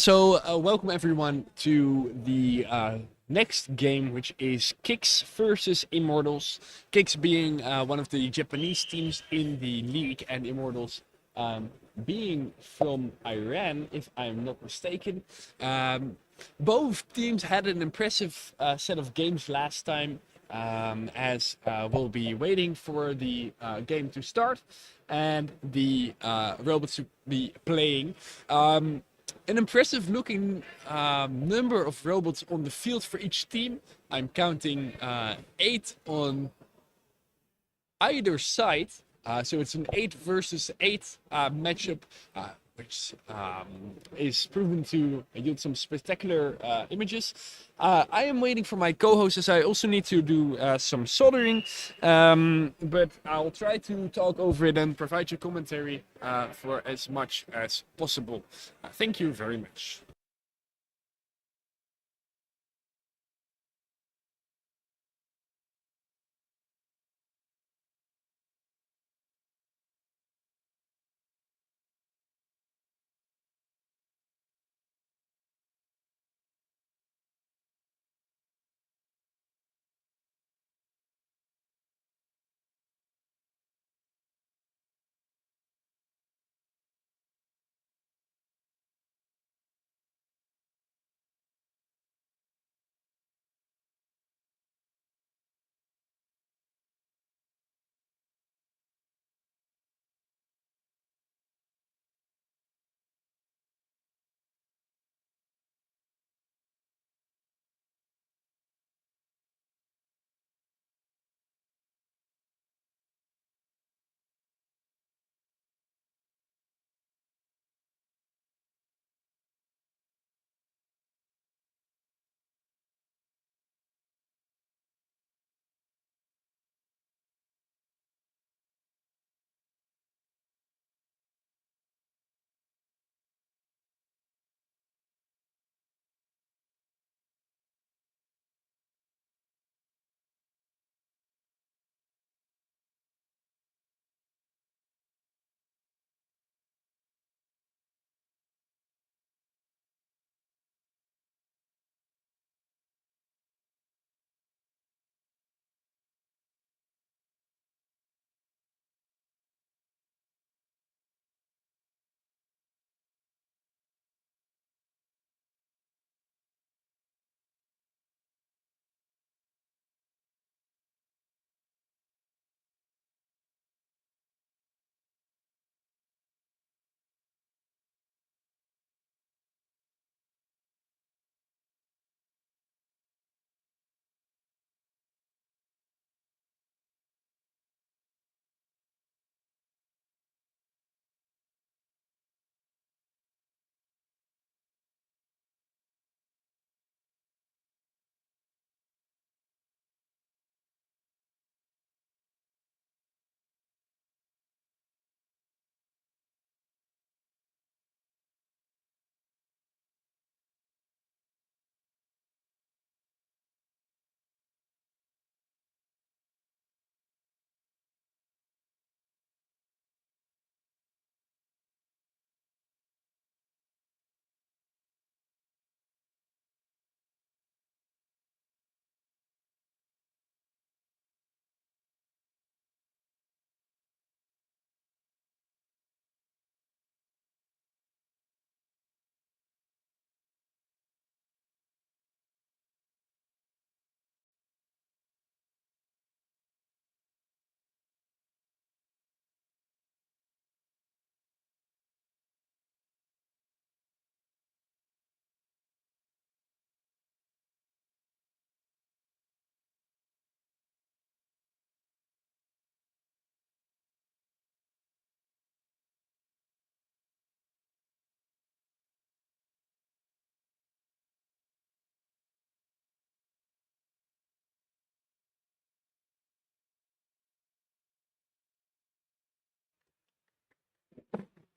Welcome everyone to the next game, which is KIKS versus Immortals. KIKS being one of the Japanese teams in the league, and Immortals being from Iran, if I'm not mistaken. Both teams had an impressive set of games last time, as we'll be waiting for the game to start and the robots to be playing. An impressive looking number of robots on the field for each team. I'm counting 8 on either side. So it's an 8 versus 8 matchup, which is proven to yield some spectacular images. I am waiting for my co-host, as I also need to do some soldering, but I'll try to talk over it and provide you commentary for as much as possible. Thank you very much.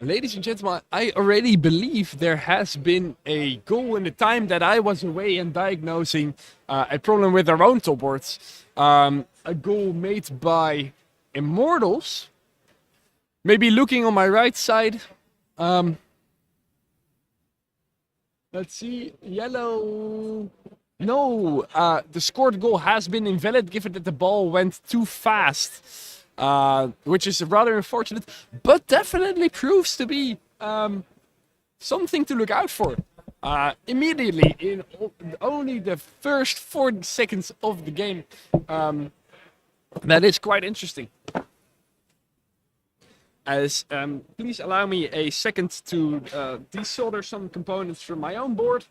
Ladies and gentlemen, I already believe there has been a goal in the time that I was away and diagnosing a problem with our own top boards. A goal made by Immortals. Maybe looking on my right side. Um, Let's see. Yellow. No, the scored goal has been invalid given that the ball went too fast, which is rather unfortunate, but definitely proves to be something to look out for. Immediately, in only the first 40 seconds of the game, that is quite interesting. As please allow me a second to desolder some components from my own board.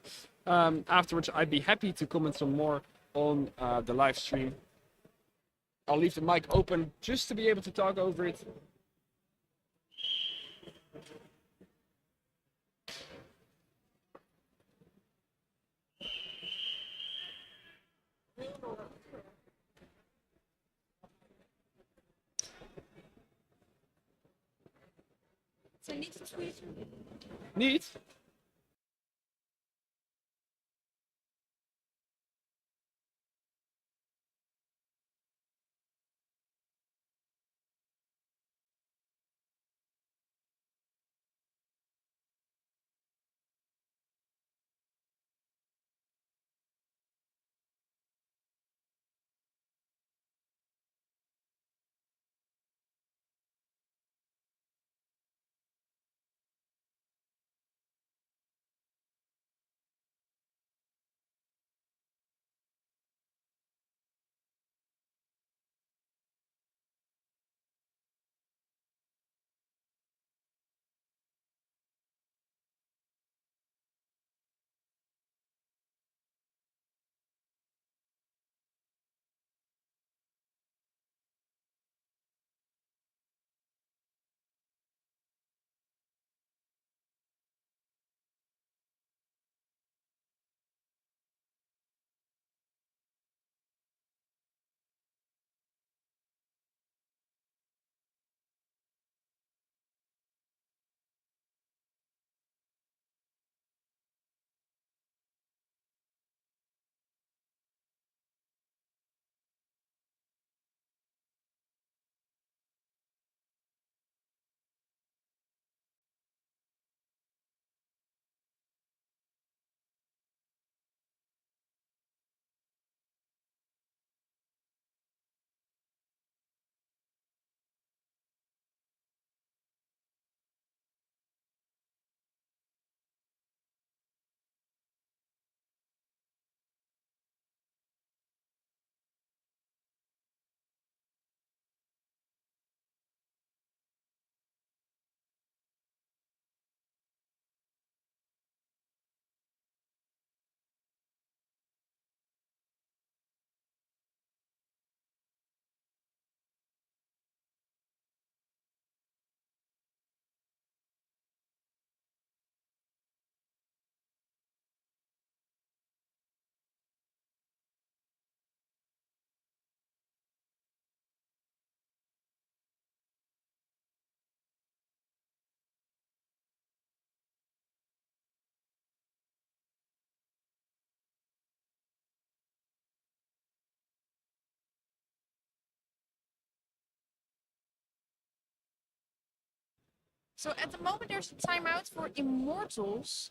Afterwards, I'd be happy to comment some more on the live stream. I'll leave the mic open just to be able to talk over it. Niet? So at the moment there's a timeout for Immortals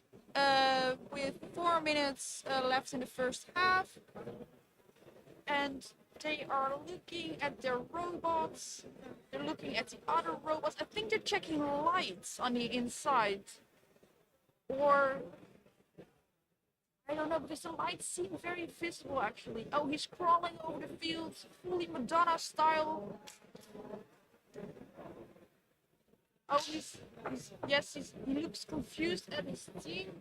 with 4 minutes left in the first half. And they are looking at their robots. They're looking at the other robots. I think they're checking lights on the inside. Or I don't know, because the lights seem very visible actually. Oh, he's crawling over the field, fully Madonna style. Oh, he looks confused at his team.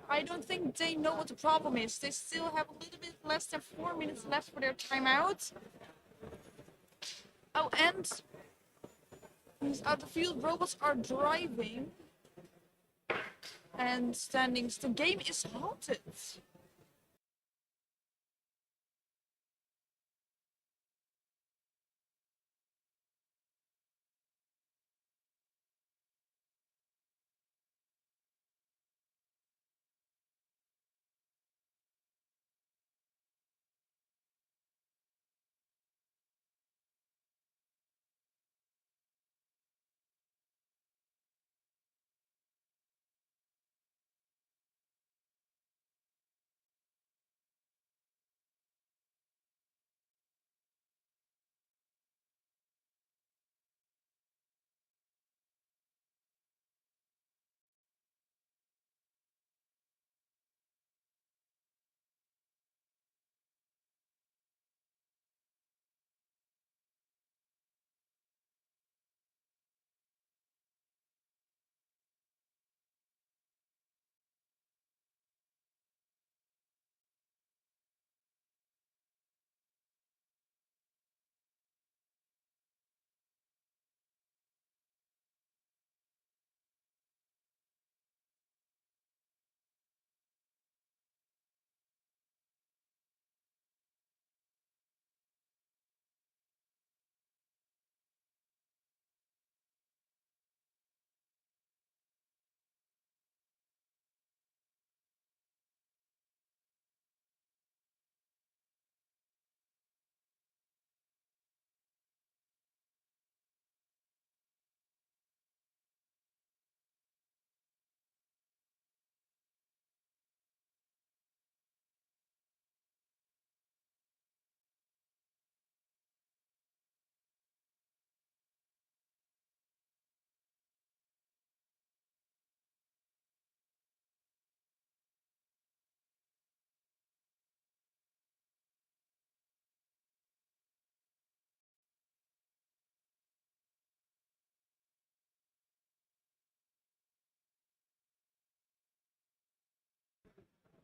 I don't think they know what the problem is. They still have a little bit less than 4 minutes left for their timeout. Oh, and these out the field robots are driving and standings. The game is halted.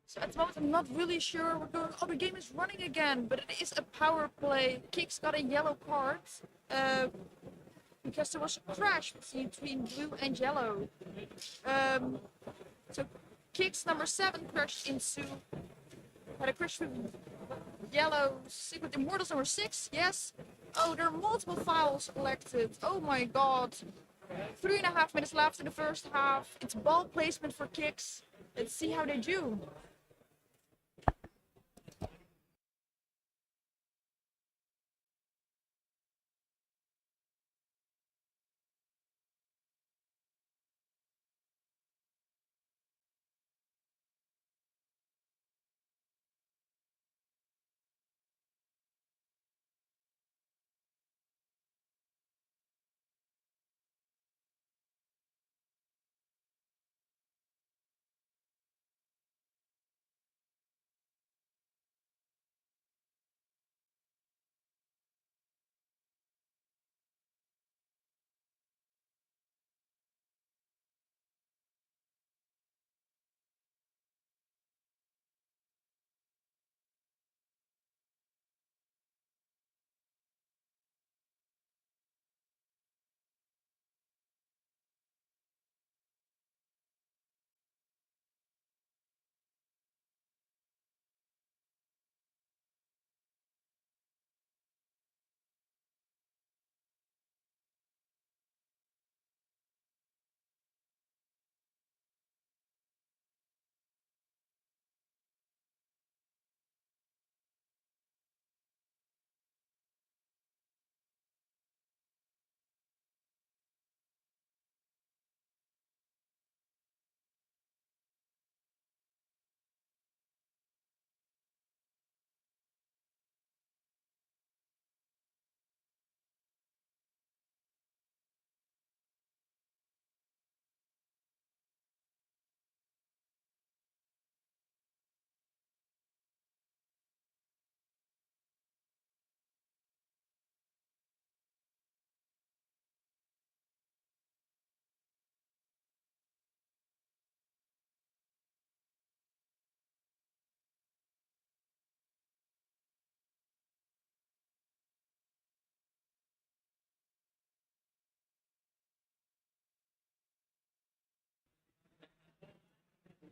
So at the moment, I'm not really sure. We're going. Oh, the game is running again, but it is a power play. KIKS got a yellow card because there was a crash between blue and yellow. Um, so KIKS number 7 crashed into. Had a crash with yellow. With Immortals number 6. Yes. Oh, there are multiple fouls elected. Oh my god. 3.5 minutes left in the first half. It's ball placement for KIKS. Let's see how they do.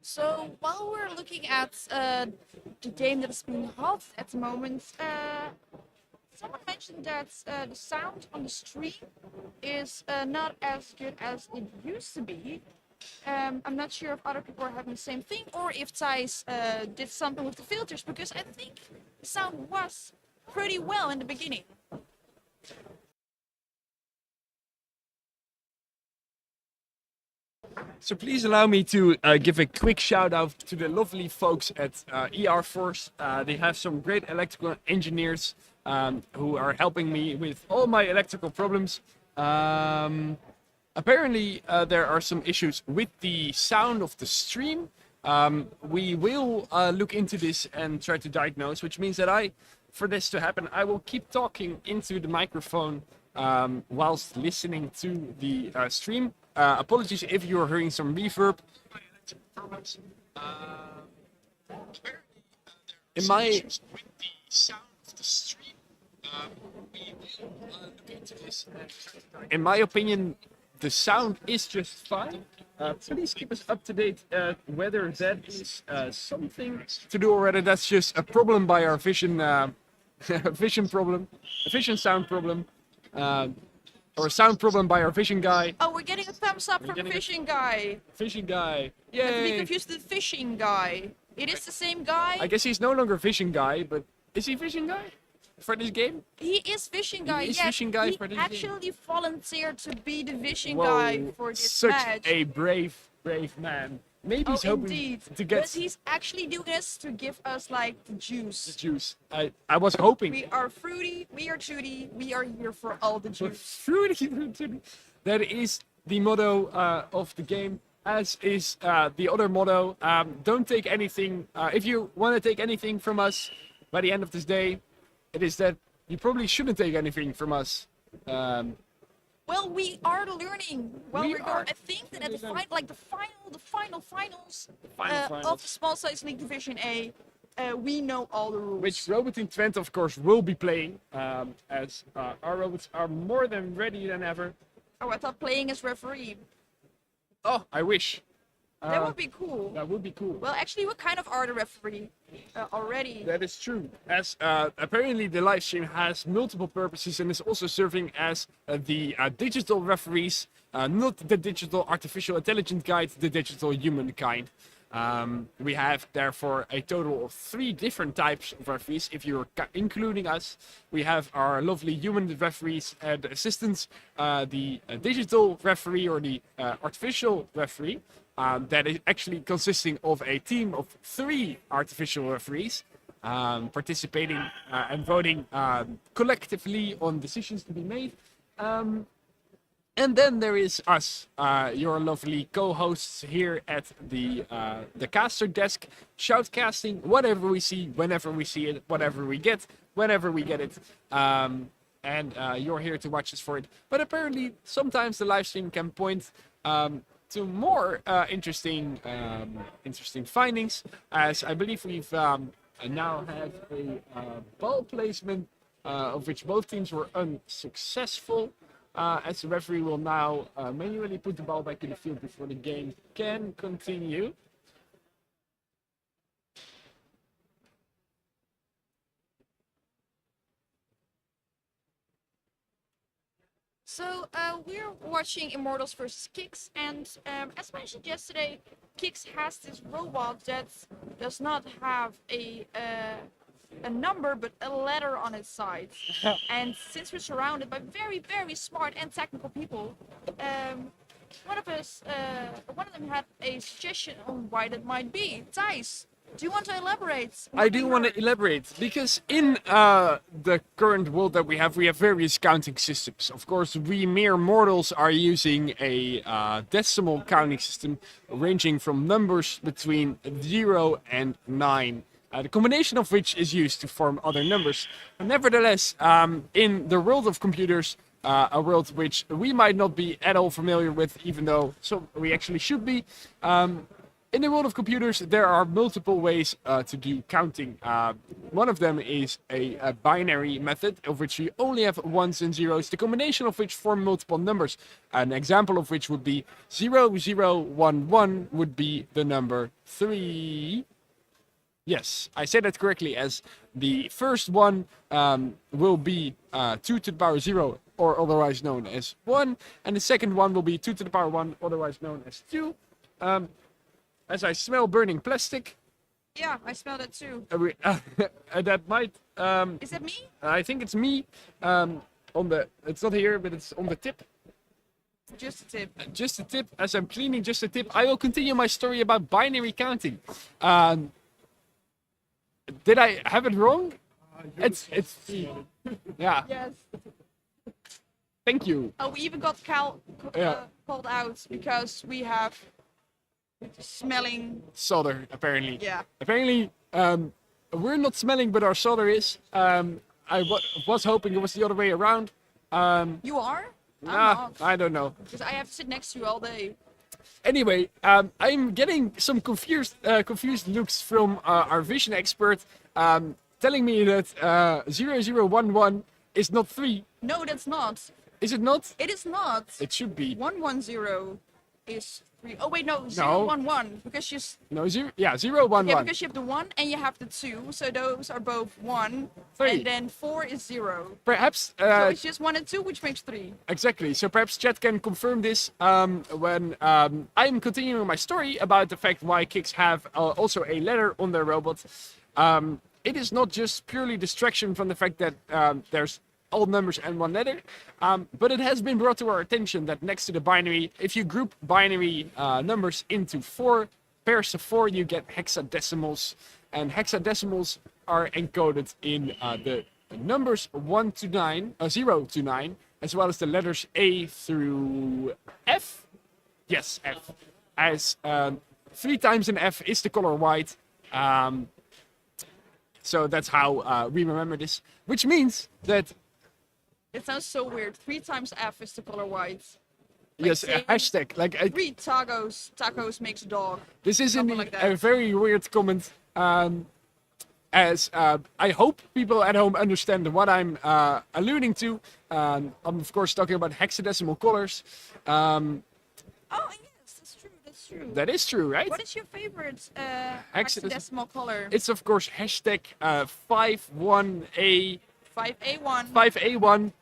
So while we're looking at the game that is being hot at the moment, someone mentioned that the sound on the stream is not as good as it used to be. I'm not sure if other people are having the same thing or if Thijs did something with the filters, because I think the sound was pretty well in the beginning. So please allow me to give a quick shout out to the lovely folks at ER Force. They have some great electrical engineers who are helping me with all my electrical problems. Apparently, there are some issues with the sound of the stream. We will look into this and try to diagnose, which means that for this to happen, I will keep talking into the microphone whilst listening to the stream. Apologies if you're hearing some reverb. In my issues with the sound of the stream, we will look into this. In my opinion, the sound is just fine. Please keep us up to date whether that is something to do or whether that's just a problem by our vision sound problem. Or a sound problem by our fishing guy. Oh, we're getting a thumbs up from the fishing guy. Fishing guy. Yay! Not to be confused with the fishing guy. It is the same guy. I guess he's no longer fishing guy, but is he fishing guy for this game? He is fishing guy. He is yes, fishing guy he for this actually volunteered to be the fishing Whoa, guy for this such match. a brave man. Maybe he's hoping indeed. to get But he's actually doing this to give us like the juice. the juice. I was hoping. We are fruity, we are tutti, we are here for all the juice. Fruity. That is the motto of the game, as is the other motto. Don't take anything. If you want to take anything from us by the end of this day, it is that you probably shouldn't take anything from us. Well, we are learning while We we're are going. I think that at the learning. finals Final of the small size league division A, we know all the rules. which Robot Team Twente, of course, will be playing, as our robots are more than ready than ever. Oh, I thought playing as referee. Oh, I wish. That would be cool. That would be cool. Well, actually, we kind of are the referee already. That is true. As apparently the live stream has multiple purposes and is also serving as the digital referees, not the digital artificial intelligence guide, the digital human kind. We have therefore a total of 3 different types of referees. If you're including us, we have our lovely human referees and assistants, the digital referee or the artificial referee. That is actually consisting of a team of 3 artificial referees participating and voting collectively on decisions to be made. And then there is us, your lovely co-hosts here at the caster desk, shoutcasting whatever we see, whenever we see it, whatever we get, whenever we get it. And you're here to watch us for it. But apparently, sometimes the live stream can point to more interesting findings, as I believe we've now had a ball placement of which both teams were unsuccessful. As the referee will now manually put the ball back in the field before the game can continue. So we're watching Immortals versus KIKS, and as mentioned yesterday, KIKS has this robot that does not have a number but a letter on its side. And since we're surrounded by very, very smart and technical people, one of them had a suggestion on why that might be. Thijs, do you want to elaborate? I do want to elaborate because in the current world that we have various counting systems. Of course, we mere mortals are using a decimal counting system ranging from numbers between 0 and 9. The combination of which is used to form other numbers. Nevertheless, in the world of computers, a world which we might not be at all familiar with, even though we actually should be. In the world of computers, there are multiple ways to do counting. One of them is a binary method, of which you only have ones and zeros, the combination of which form multiple numbers. An example of which would be 0011 would be the number 3. Yes, I said that correctly, as the first one will be 2 to the power 0, or otherwise known as 1, and the second one will be 2 to the power 1, otherwise known as 2. As I smell burning plastic. Yeah, I smell that too. That might... Is that me? I think it's me. It's not here, but it's on the tip. Just a tip. Just a tip. As I'm cleaning just a tip, I will continue my story about binary counting. Did I have it wrong? It's yeah. Yes. Thank you. Oh, we even got called out because we have smelling Solder, apparently. Yeah. Apparently, we're not smelling, but our solder is. I was hoping it was the other way around. You are? I'm not. I don't know. Because I have to sit next to you all day. Anyway, I'm getting some confused looks from our vision expert, telling me that 0011 is not 3. No, that's not. Is it not? It is not. It should be. 110 is 3. Oh wait, no, 011 because you. No, 011. Yeah, because you have the 1 and you have the 2, so those are both 1. 3. And then 4 is 0. Perhaps. So it's just 1 and 2, which makes 3. Exactly. So perhaps chat can confirm this when I'm continuing my story about the fact why KIKS have also a letter on their robot. It is not just purely distraction from the fact that there's all numbers and 1 letter, but it has been brought to our attention that next to the binary, if you group binary numbers into 4 pairs of 4, you get hexadecimals, and hexadecimals are encoded in the numbers 0 to 9, as well as the letters A through F. Yes, F. As 3 times an F is the color white. So that's how we remember this, which means that It sounds so weird. 3 times F is the color white. Yes, a saying hashtag. Like 3 tacos makes a dog. this is something indeed like that. a very weird comment. As I hope people at home understand what I'm alluding to. I'm of course talking about hexadecimal colors. Oh yes, that's true. That's true. That is true, right? What is your favorite Hexadecimal- hexadecimal color? It's of course hashtag 51A 5A1. 5A1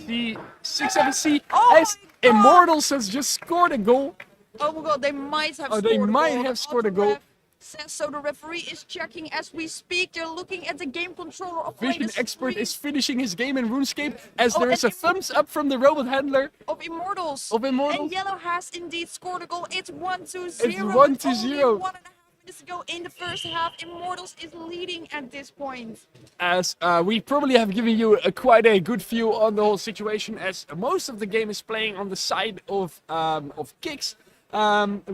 C. C67C Oh as my God. Immortals has just scored a goal. Oh my god, they might have Oh, scored they a goal. might have The scored a goal. auto-ref says so. The referee is checking as we speak. They're looking at the game controller operating Vision the Expert screen is finishing his game in RuneScape as Oh, there is a and thumbs up from the robot handler. of Immortals. Of Immortals. And Yellow has indeed scored a goal. It's 1-0. It's with 1-0. only 1.5 minutes to go in the first half. Immortals is leading at this point. As we probably have given you quite a good view on the whole situation, as most of the game is playing on the side of KIKS.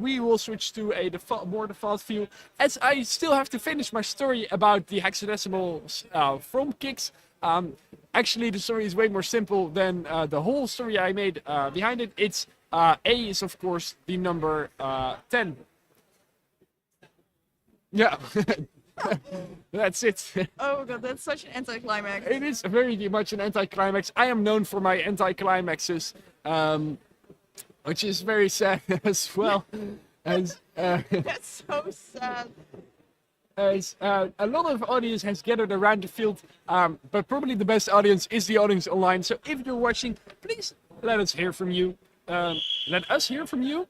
We will switch to a more default view, as I still have to finish my story about the hexadecimals from KIKS. Actually, the story is way more simple than the whole story I made behind it. It's A is of course the number 10. Yeah, that's it. Oh my god, that's such an anticlimax. It is very much an anticlimax. I am known for my anticlimaxes, which is very sad as well. As That's so sad. a lot of audience has gathered around the field, but probably the best audience is the audience online. So if you're watching, please let us hear from you. Let us hear from you.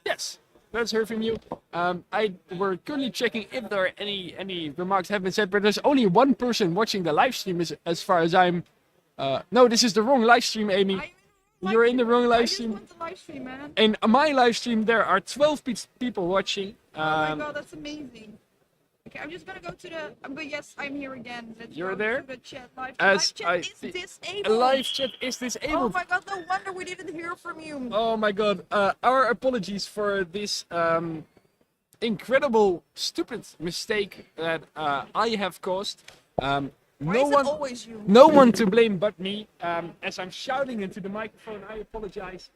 Yes, let's hear from you. We're currently checking if there are any remarks have been said, but there's only one person watching the live stream, as far as I'm. No, this is the wrong live stream, Amy. You're in the wrong live stream. I just want the live stream, man. In my live stream, there are 12 people watching. Oh my god, that's amazing. Okay, I'm just gonna go to the. But yes, I'm here again. Let's You're go there? To the chat. Live As chat I is see- disabled. Live chat is Oh disabled. my god, no wonder we didn't hear from you. Oh my god. Our apologies for this incredible, stupid mistake that I have caused. Why No is one. it always you? No one to blame but me. As I'm shouting into the microphone, I apologize.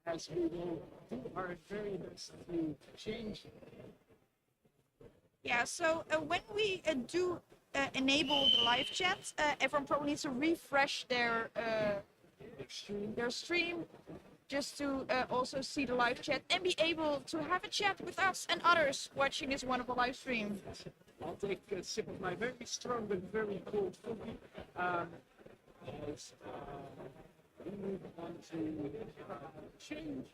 As we will do our very best to change. Yeah, so when we do enable the live chat, everyone probably needs to refresh their stream just to also see the live chat and be able to have a chat with us and others watching this wonderful live stream. I'll take a sip of my very strong but very cold coffee. As we move on to change.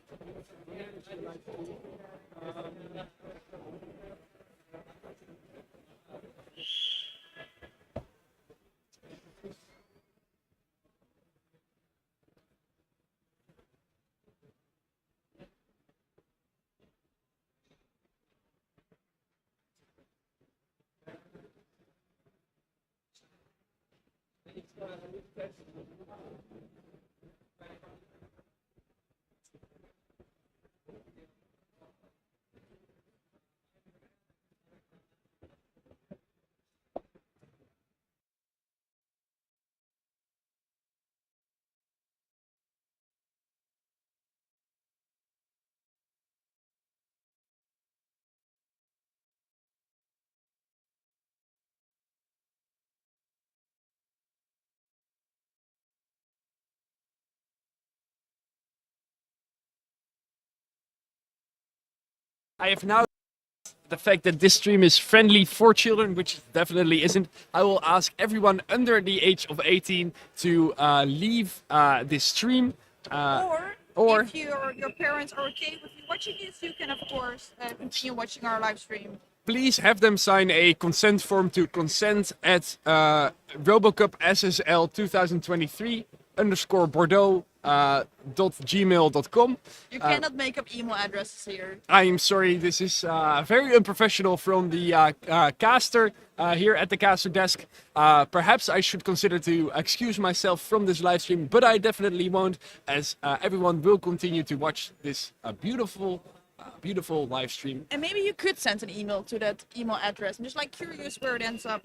I have now the fact that this stream is friendly for children, which definitely isn't. I will ask everyone under the age of 18 to leave this stream. Or if your parents are okay with you watching this, you can of course continue watching our live stream. Please have them sign a consent form to consent at RoboCup SSL 2023 _ Bordeaux .gmail.com. You cannot make up email addresses here. I am sorry, this is very unprofessional from the caster here at the caster desk. Perhaps I should consider to excuse myself from this live stream, but I definitely won't, as everyone will continue to watch this beautiful live stream. And maybe you could send an email to that email address. I'm just like curious where it ends up.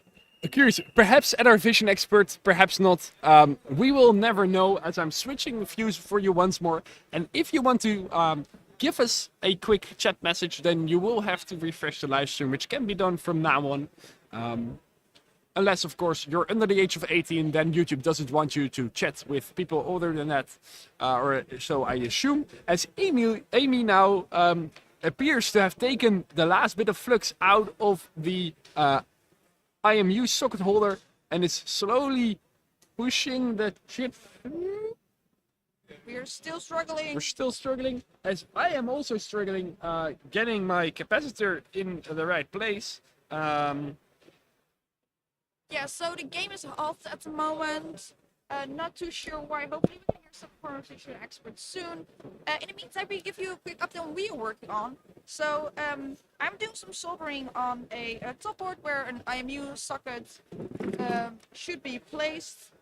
curious, perhaps at our vision expert, perhaps not. We will never know, as I'm switching views for you once more. And if you want to give us a quick chat message, then you will have to refresh the live stream, which can be done from now on. Unless, of course, you're under the age of 18, then YouTube doesn't want you to chat with people older than that. Or so I assume. As Amy now appears to have taken the last bit of flux out of the IMU socket holder and is slowly pushing the chip. We're still struggling. We're still struggling, as I am also struggling getting my capacitor in the right place. Yeah, so the game is halted at the moment. Not too sure why. Hopefully we can hear some conversation experts soon. In the meantime, we give you a quick update on what we are working on. So I'm doing some soldering on a top board where an IMU socket should be placed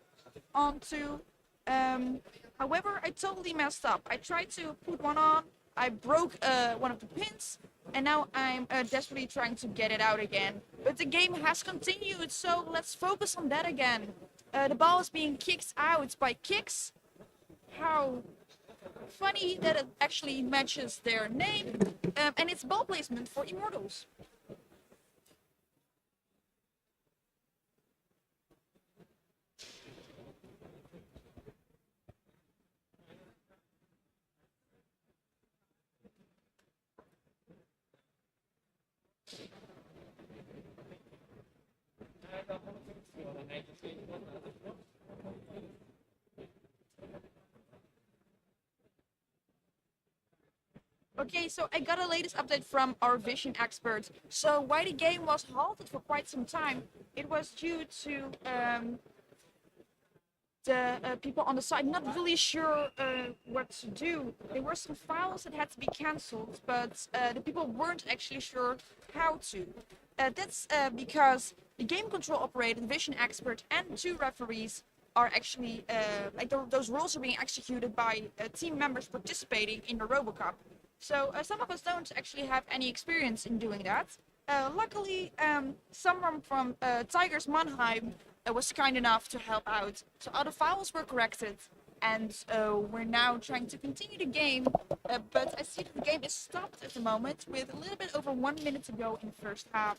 onto. However, I totally messed up. I tried to put one on, I broke one of the pins, and now I'm desperately trying to get it out again. But the game has continued, so let's focus on that again. The ball is being kicked out by KIKS. How funny that it actually matches their name, and it's ball placement for Immortals. Okay, so I got a latest update from our vision expert. So why the game was halted for quite some time, it was due to the people on the side not really sure what to do. There were some files that had to be cancelled, but the people weren't actually sure how to. That's because the game control operator, the vision expert, and two referees are actually those roles are being executed by team members participating in the RoboCup. So some of us don't actually have any experience in doing that. Luckily, someone from Tigers Mannheim was kind enough to help out. So all the files were corrected, and we're now trying to continue the game. But I see that the game is stopped at the moment with a little bit over 1 minute to go in the first half.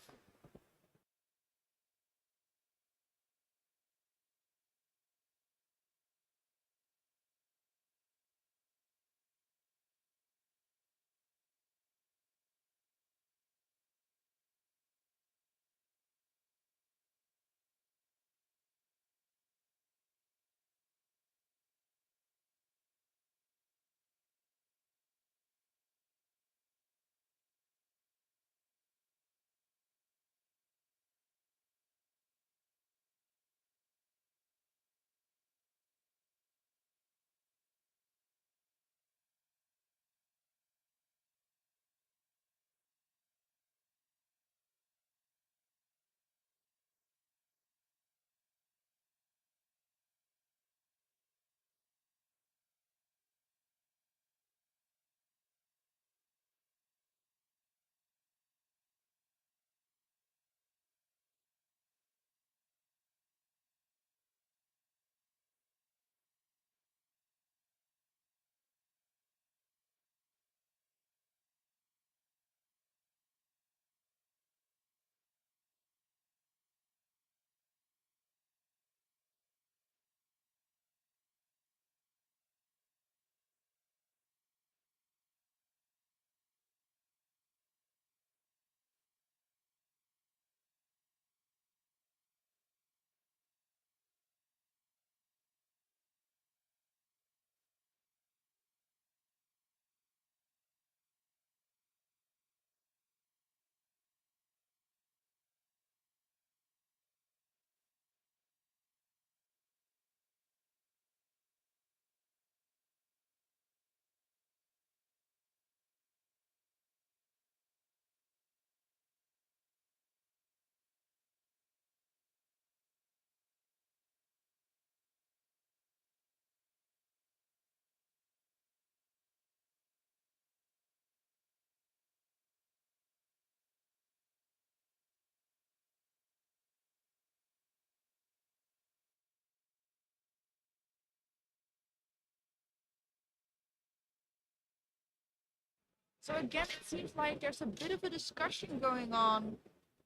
So again, it seems like there's a bit of a discussion going on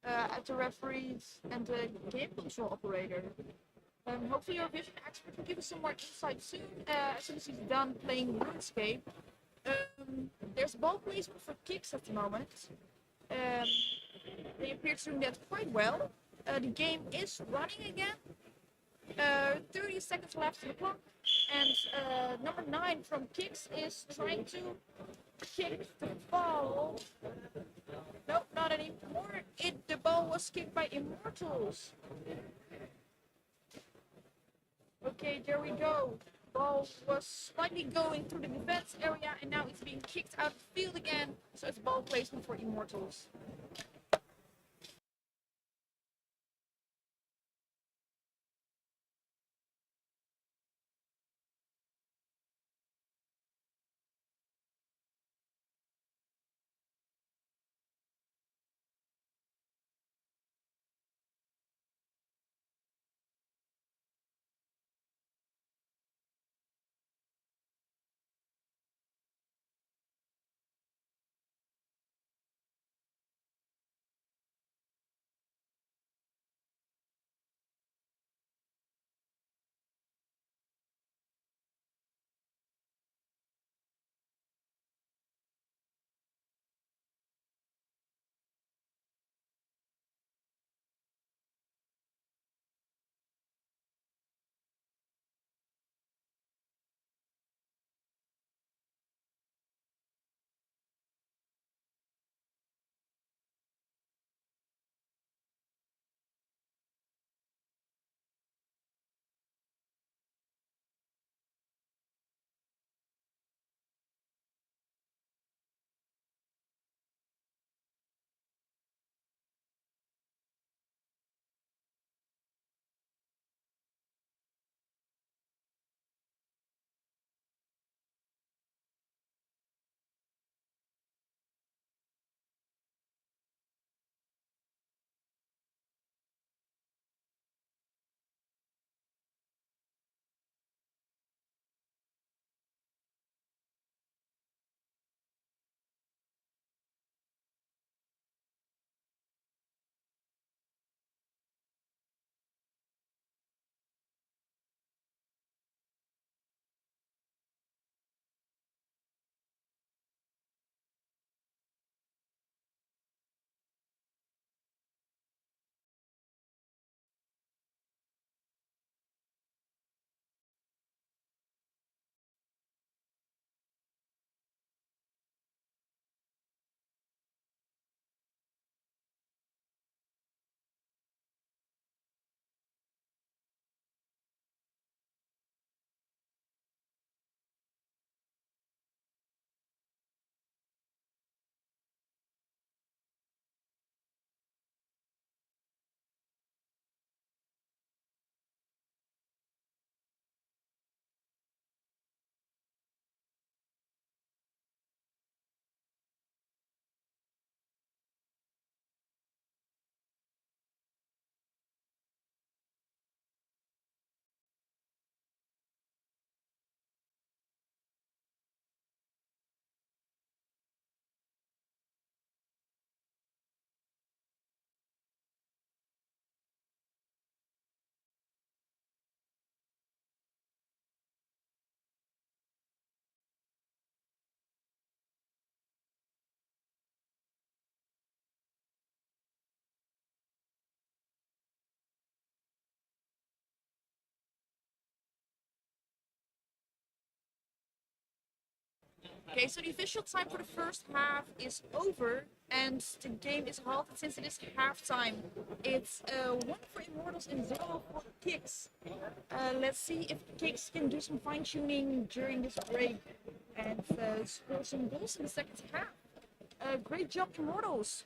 at the referees and the game control operator. Hopefully our vision expert will give us some more insight soon, as soon as he's done playing RuneScape. There's ball placement for KIKS at the moment. Um, they appear to do that quite well. The game is running again. 30 seconds left to the clock. And number 9 from KIKS is trying to kick the ball. Nope, not anymore. The ball was kicked by Immortals. Okay, there we go. Ball was slightly going through the defense area and now it's being kicked out of the field again. So it's ball placement for Immortals. Okay, so the official time for the first half is over and the game is halted since it is halftime. It's 1 for Immortals and 0 for KIKS. Let's see if KIKS can do some fine tuning during this break and score some goals in the second half. Great job, Immortals.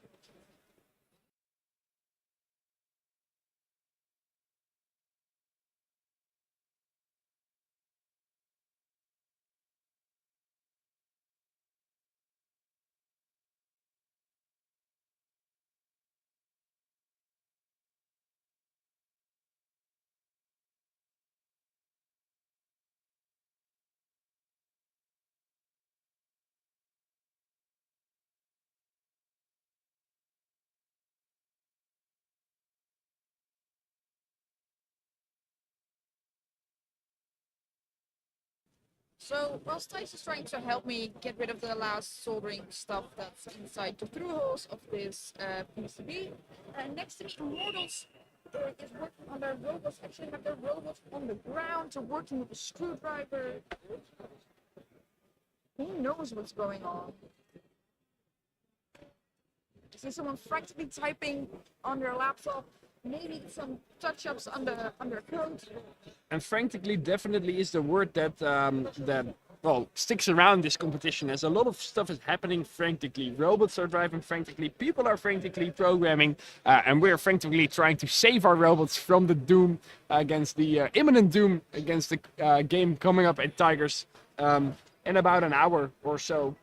So while Thijs is trying to help me get rid of the last soldering stuff that's inside the through holes of this PCB, next to me, Immortals is working on their robots. Actually, have their robots on the ground. They're working with a screwdriver. Who knows what's going on? I see someone frantically typing on their laptop. Maybe some touch-ups on their code. And frantically definitely is the word that well sticks around this competition, as a lot of stuff is happening frantically. Robots are driving frantically, people are frantically programming, and we're frantically trying to save our robots from the doom against the imminent doom against the game coming up at Tigers in about an hour or so.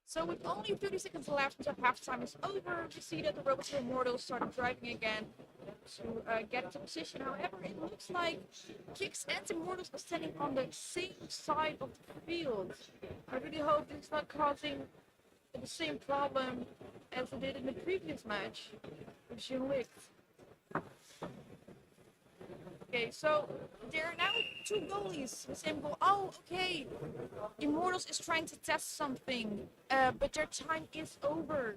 So with only 30 seconds left until halftime is over, we see that the robots and Immortals started driving again to get into position. However, it looks like KIKS and Immortals are standing on the same side of the field. I really hope it's not causing the same problem as it did in the previous match with Jean-Luc. Okay, so there are now two goalies. The same goal. Oh, okay. Immortals is trying to test something, but their time is over.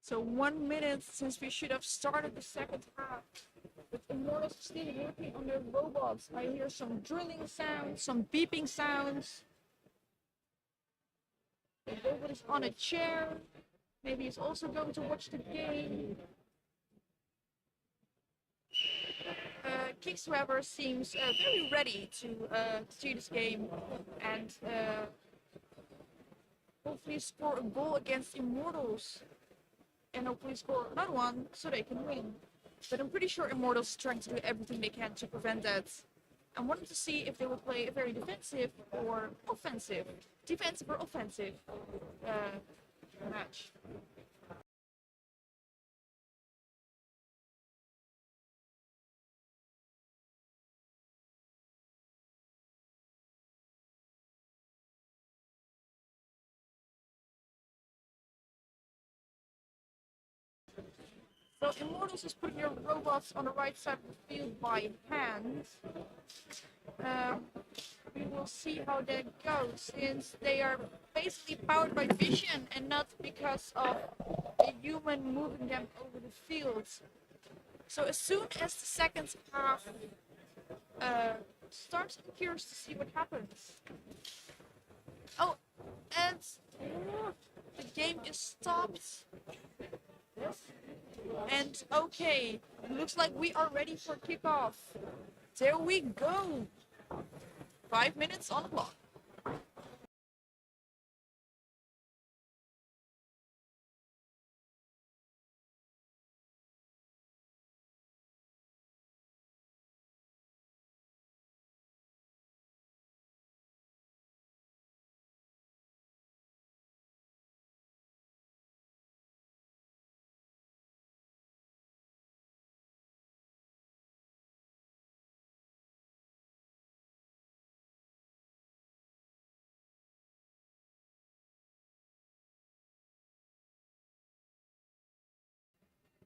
So 1 minute since we should have started the second half. But Immortals is still working on their robots. I hear some drilling sounds, some beeping sounds. The robot is on a chair. Maybe he's also going to watch the game. KIKS, however, seems very ready to see this game and hopefully score a goal against Immortals. And hopefully score another one so they can win. But I'm pretty sure Immortals is trying to do everything they can to prevent that. I wanted to see if they would play a very defensive or offensive, match. So Immortals is putting their robots on the right side of the field by hand. Um, we will see how that goes, since they are basically powered by vision and not because of a human moving them over the field. So as soon as the second half starts, I'm curious to see what happens. Oh, and the game is stopped. And okay, looks like we are ready for kickoff. There we go. 5 minutes on the clock.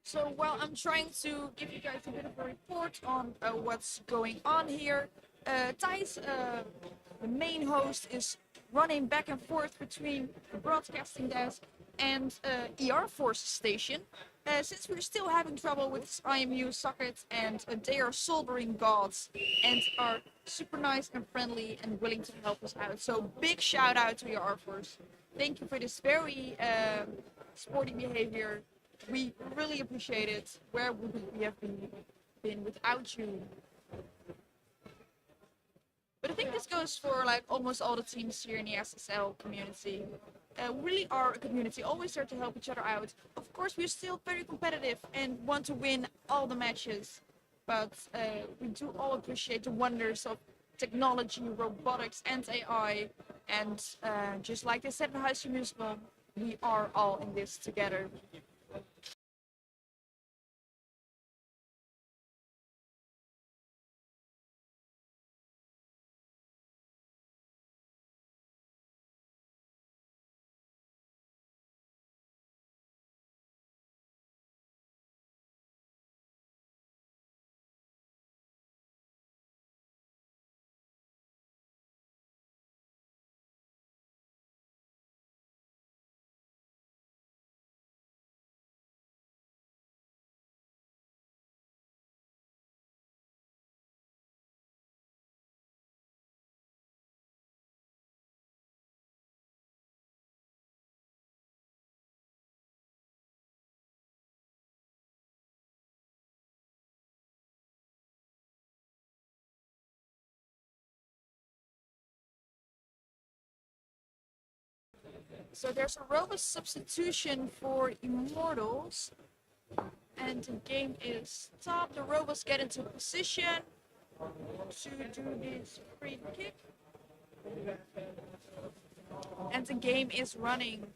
So while I'm trying to give you guys a bit of a report on what's going on here, Thijs, the main host, is running back and forth between the broadcasting desk and ER Force station. Since we're still having trouble with this IMU socket, and they are soldering gods and are super nice and friendly and willing to help us out. So big shout out to ER Force. Thank you for this very sporty behavior. We really appreciate it. Where would we have been without you? But I think this goes for like almost all the teams here in the SSL community. We really are a community, always there to help each other out. Of course, we're still very competitive and want to win all the matches. But we do all appreciate the wonders of technology, robotics, and AI. And just like they said in High School Musical, we are all in this together. So there's a robot substitution for Immortals, and the game is stopped. The robots get into position to do this free kick, and the game is running.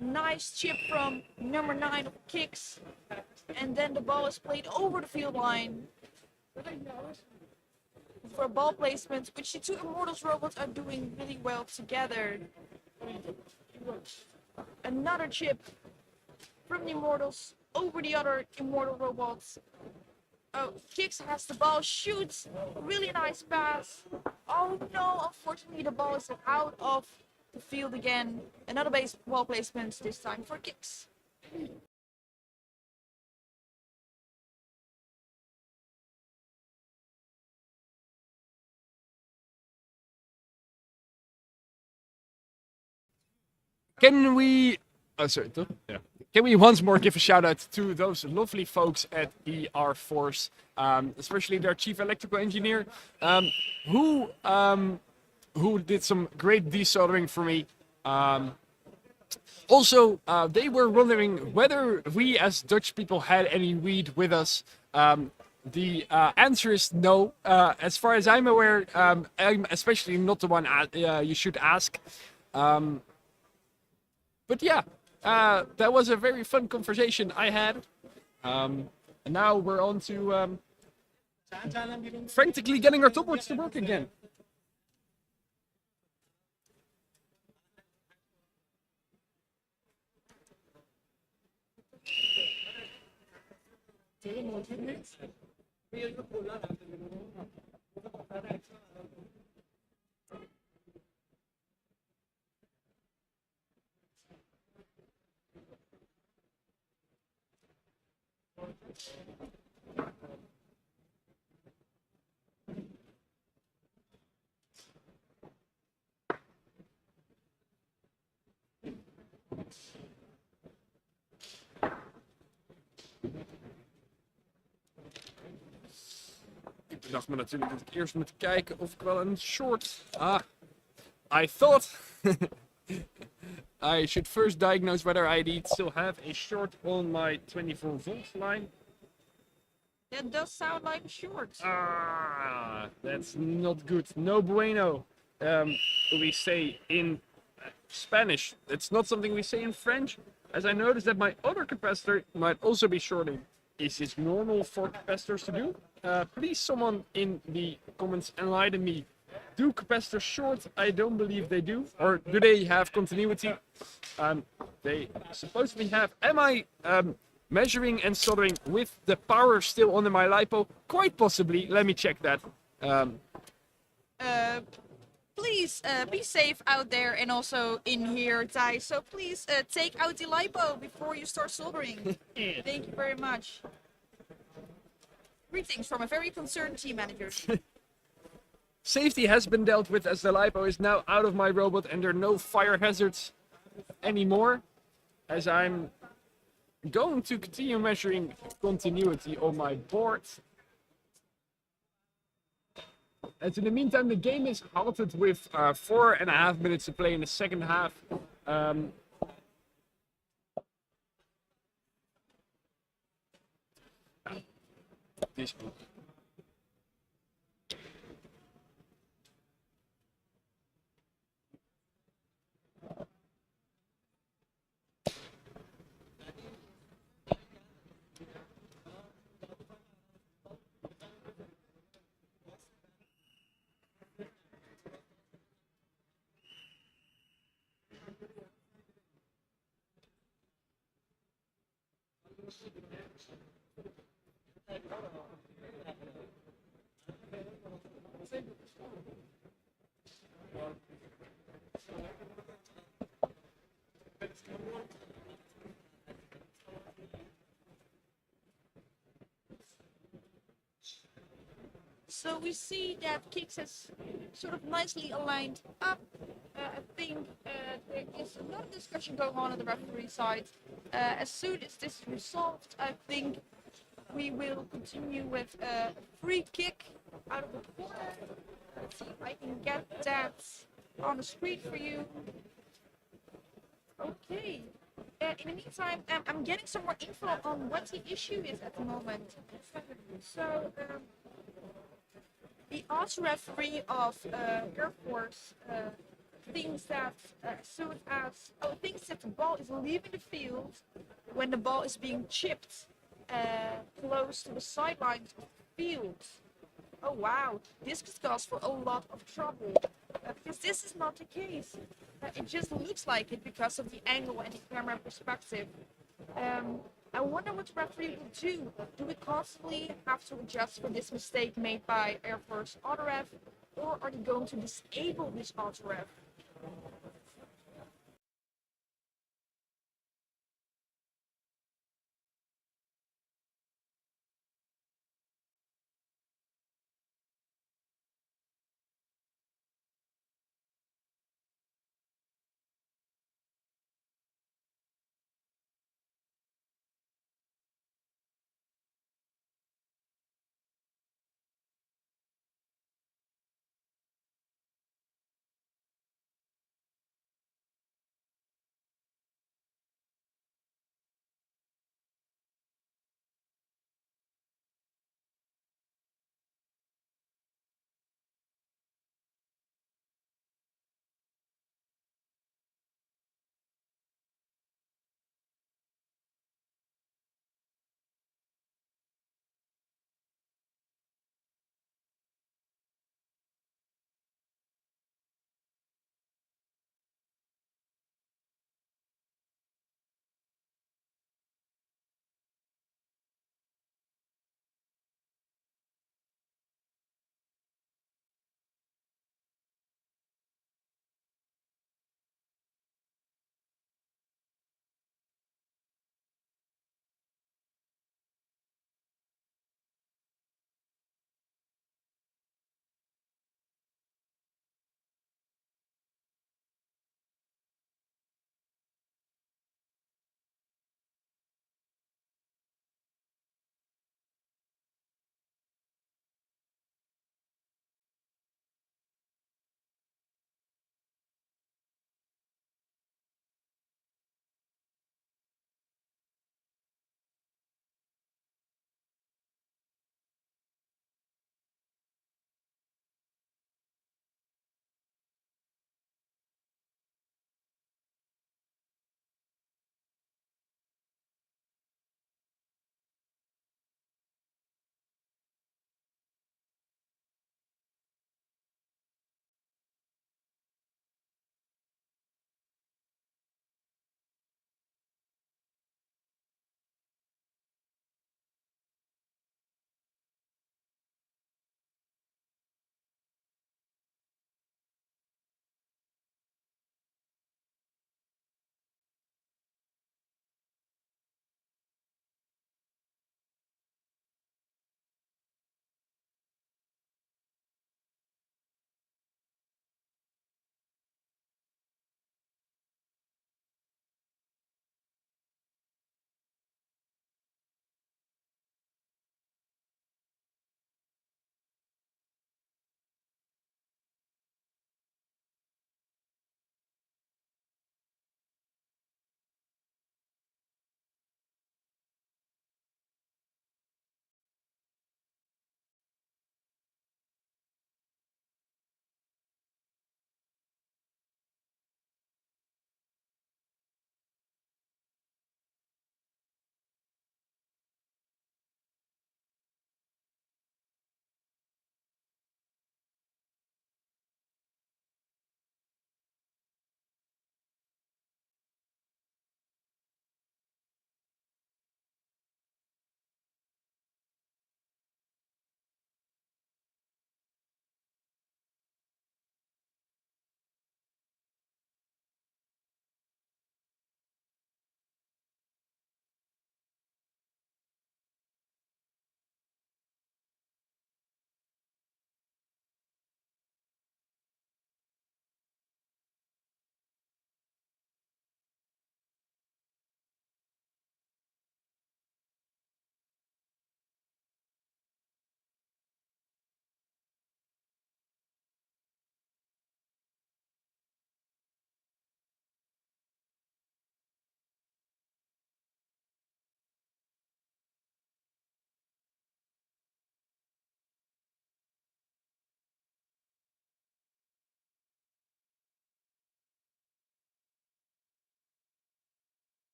A nice chip from number 9 of KIKS, and then the ball is played over the field line for ball placement, which the two Immortals robots are doing really well together. Another chip from the Immortals over the other Immortal robots. Oh, KIKS has the ball, shoots, really nice pass. Oh no, unfortunately the ball is out of the field again. Another base ball placement, this time for KIKS. Can we... Oh, sorry. Yeah. Can we once more give a shout out to those lovely folks at ER Force, especially their chief electrical engineer, who did some great desoldering for me. Also, they were wondering whether we as Dutch people had any weed with us. The answer is no. As far as I'm aware, I'm especially not the one you should ask. But yeah, that was a very fun conversation I had. And now we're on to frantically getting our topboards to work again. Ik bedacht me natuurlijk dat ik eerst moet kijken of ik wel een short... I thought I should first diagnose whether I still have a short on my 24 volt line. That does sound like short. That's not good. No bueno. We say in Spanish. It's not something we say in French. As I noticed that my other capacitor might also be shorting. Is this normal for capacitors to do? Please someone in the comments enlighten me. Do capacitors short? I don't believe they do. Or do they have continuity? They supposedly have. Am I measuring and soldering with the power still under my LiPo? Quite possibly. Let me check that. Please be safe out there and also in here, Ty. So please take out the LiPo before you start soldering. Thank you very much. Greetings from a very concerned team manager. Safety has been dealt with as the LiPo is now out of my robot and there are no fire hazards anymore. As I'm going to continue measuring continuity on my board. And in the meantime, the game is halted with 4.5 minutes to play in the second half. This book. So we see that KIKS has sort of nicely aligned up. I think there is a lot of discussion going on the referee side. As soon as this is resolved, I think we will continue with a free kick out of the corner. Let's see if I can get that on the screen for you. Okay. In the meantime, I'm getting some more info on what the issue is at the moment. So, the odds referee of Air Force thinks that thinks that the ball is leaving the field when the ball is being chipped close to the sidelines of the field. Oh wow, this could cause for a lot of trouble because this is not the case. It just looks like it because of the angle and the camera perspective. I wonder what the referee will do. Do we constantly have to adjust for this mistake made by Air Force auto ref, or are they going to disable this auto ref?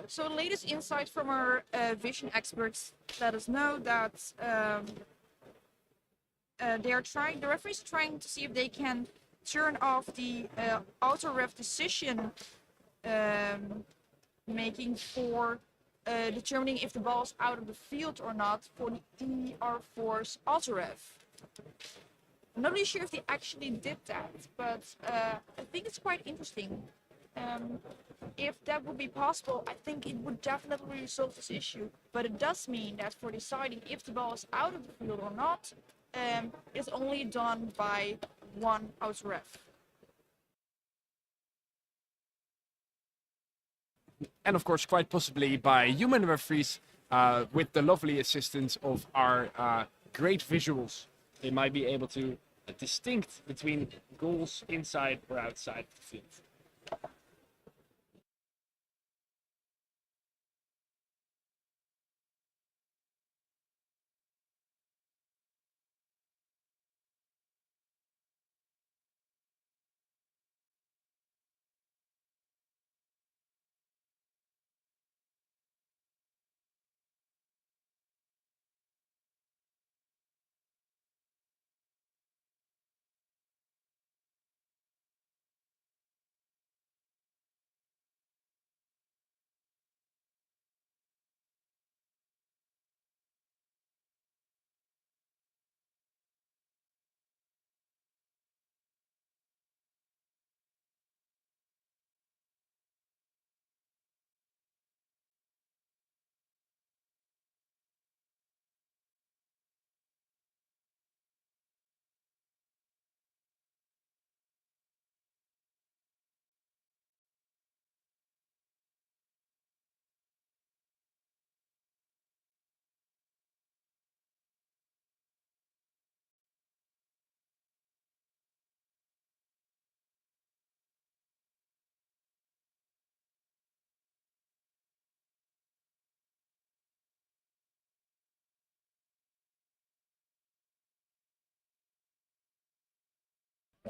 So latest insight from our vision experts let us know that the referees are trying to see if they can turn off the auto ref decision um, making for determining if the ball is out of the field or not for the DR4's auto ref. I'm not really sure if they actually did that, but I think it's quite interesting. If that would be possible, I think it would definitely resolve this issue. But it does mean that for deciding if the ball is out of the field or not, it's only done by one auto ref. And of course, quite possibly by human referees with the lovely assistance of our great visuals. They might be able to distinct between goals inside or outside the field.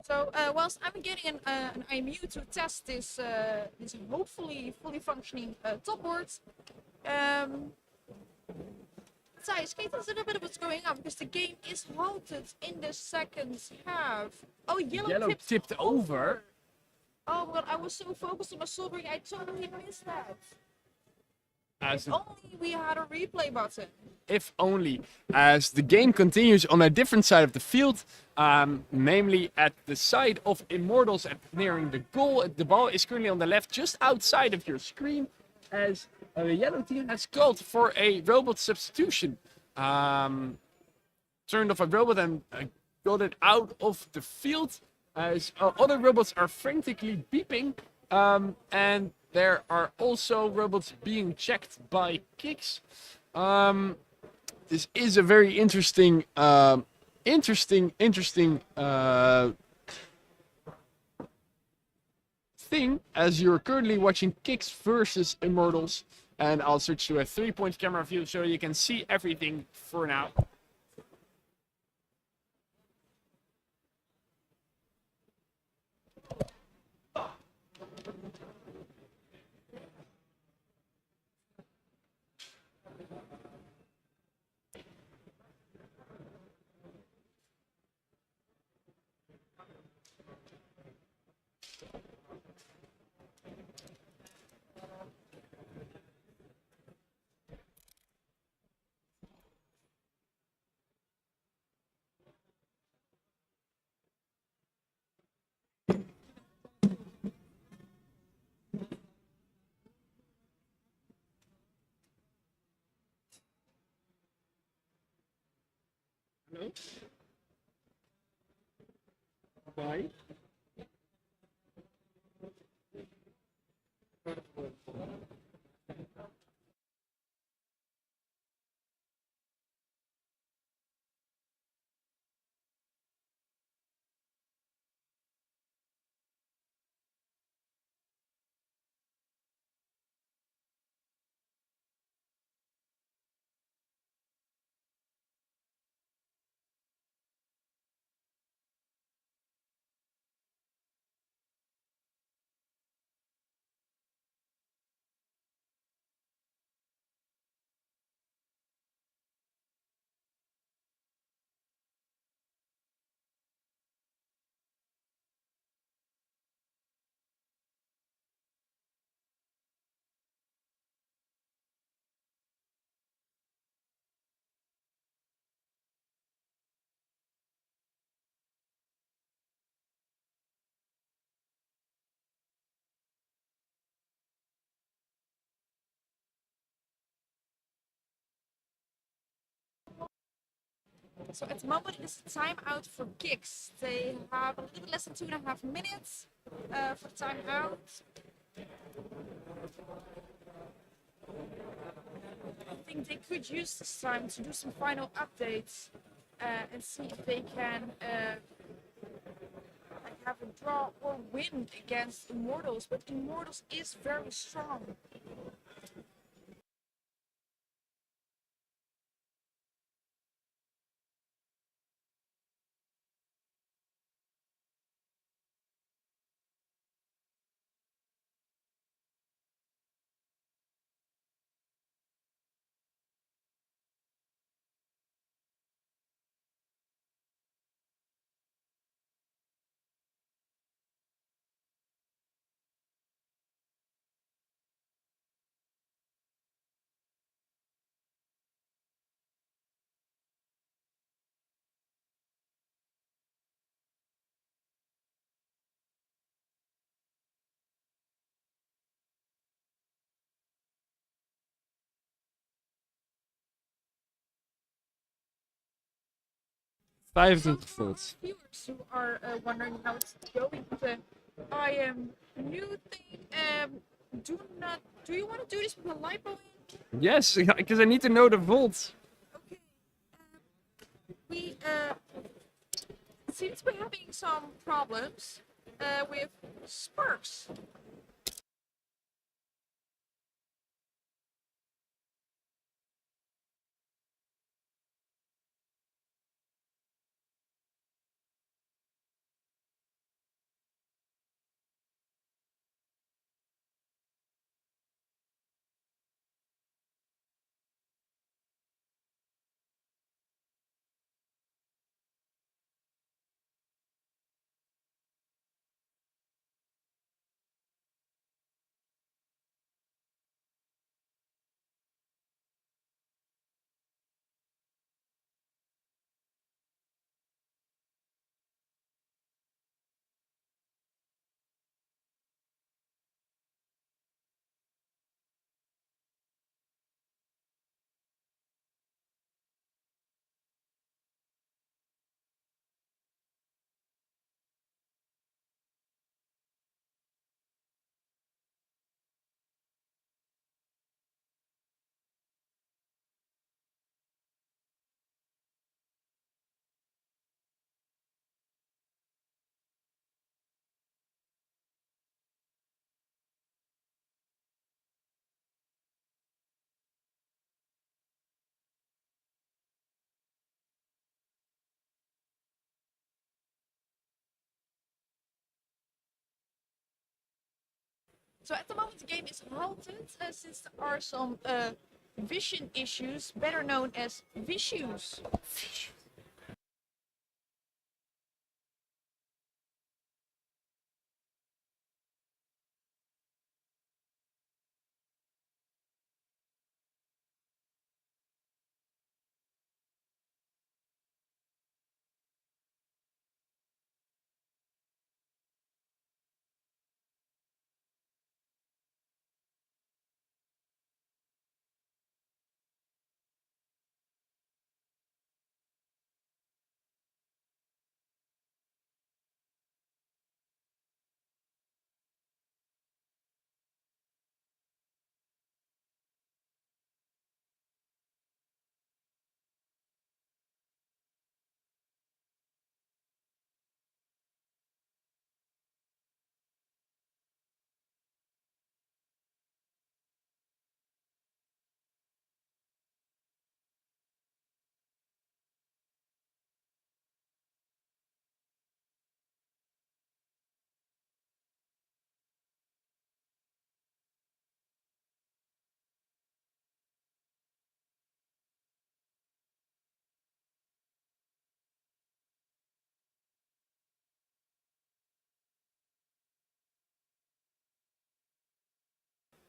So whilst I'm getting an IMU to test this hopefully fully functioning top board, um, Thijs, can you tell us a little bit of what's going on? Because the game is halted in the second half. Oh, yellow Tipped over. Oh, well, I was so focused on my sobering, I totally missed that. As If only we had a replay button. if only, as the game continues on a different side of the field, namely at the side of Immortals and nearing the goal. The ball is currently on the left, just outside of your screen, as the yellow team has called for a robot substitution. Turned off a robot and got it out of the field, as other robots are frantically beeping, and there are also robots being checked by KIKS. This is a very interesting, thing, as you're currently watching KIKS versus Immortals, and I'll switch to a 3-point camera view so you can see everything for now. Hello? Bye. So at the moment it's time out for KIKS. They have a little bit less than 2.5 minutes for time out. I think they could use this time to do some final updates and see if they can like have a draw or win against Immortals. But Immortals is very strong. 25 For our volts. viewers who are wondering how it's going with the I am new thing, do you want to do this with a lipo in? Yes, because I need to know the volts. Okay. We since we're having some problems with sparks. So at the moment the game is halted since there are some vision issues, better known as vissues.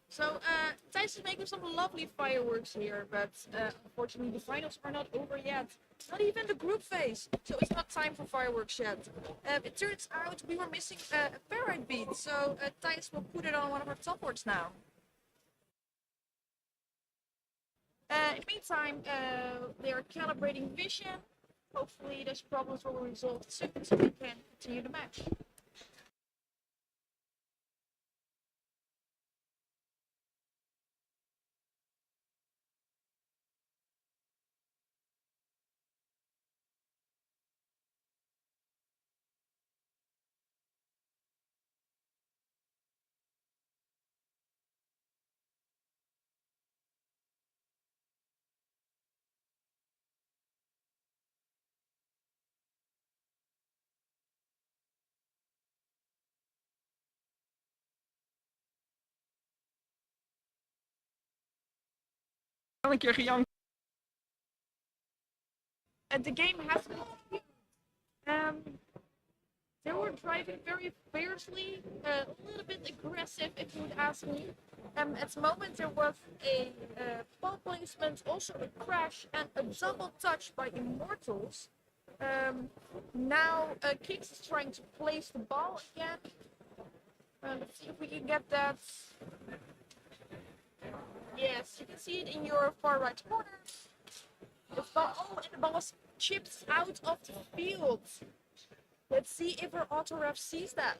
So Thijs is making some lovely fireworks here, but unfortunately the finals are not over yet. Not even the group phase, so it's not time for fireworks yet. It turns out we were missing a parrot beat, so Thijs will put it on one of our top boards now. In the meantime, they are calibrating vision. Hopefully those problems will be resolved soon so we can continue the match. Een keer gejankt. And the game has been they were driving very fiercely, a little bit aggressive if you would ask me. At the moment there was a ball placement, also a crash and a double touch by Immortals. Now KIKS is trying to place the ball again. Let's see if we can get that. Yes, you can see it in your far right corner. The ball, and the ball was chipped out of the field. Let's see if our auto ref sees that.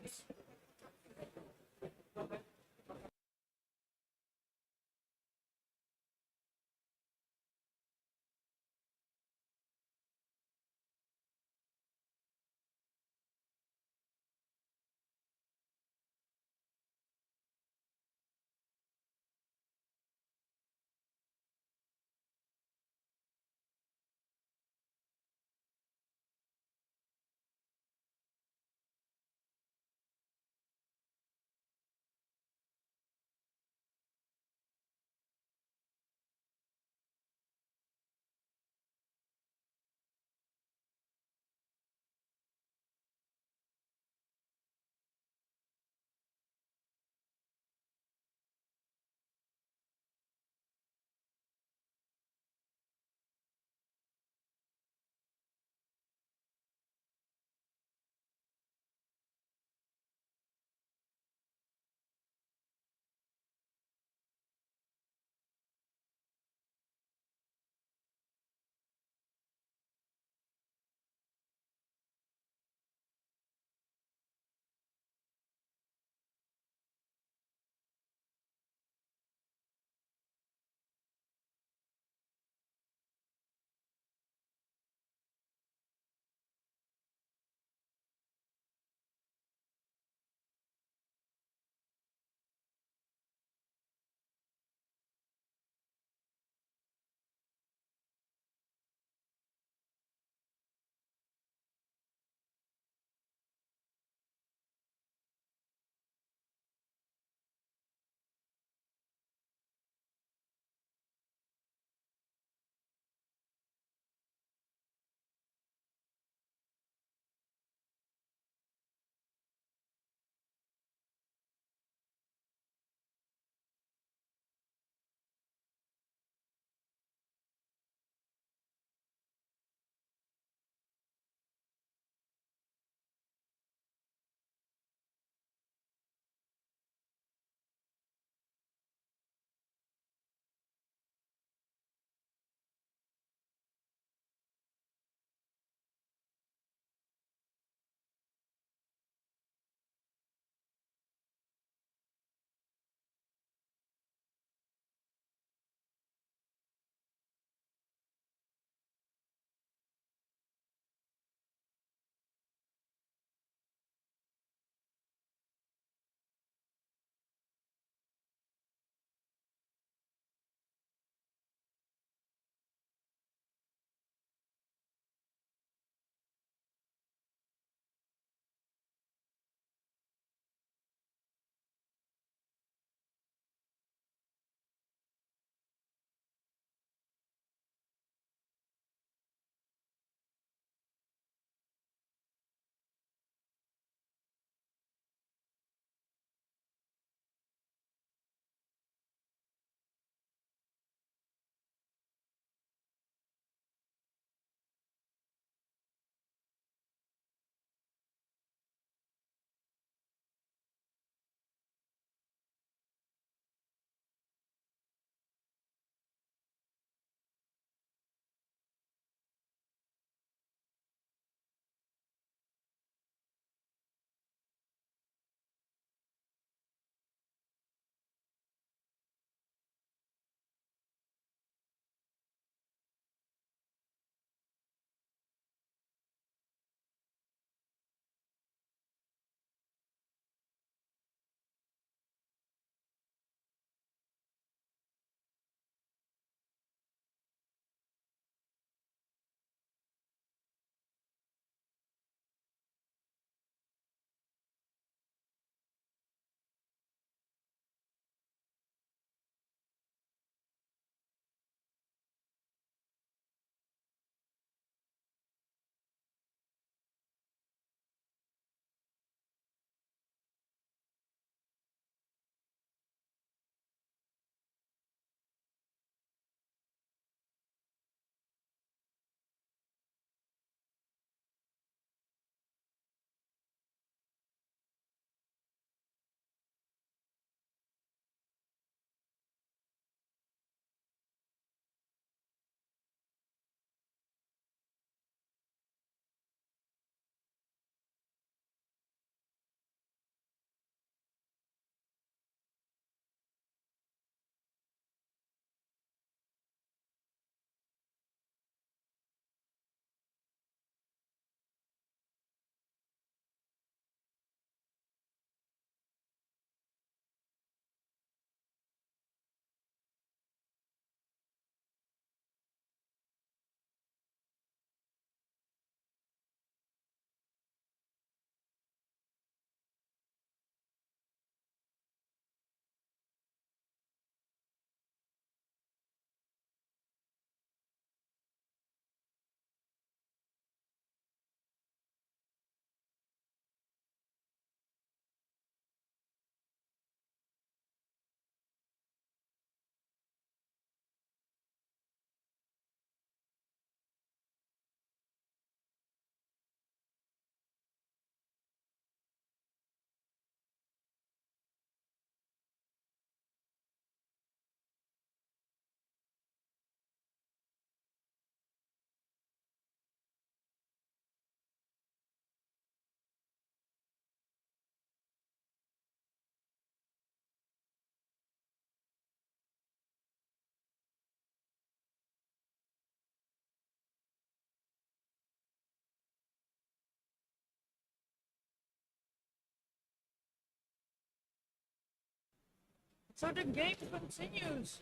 So the game continues.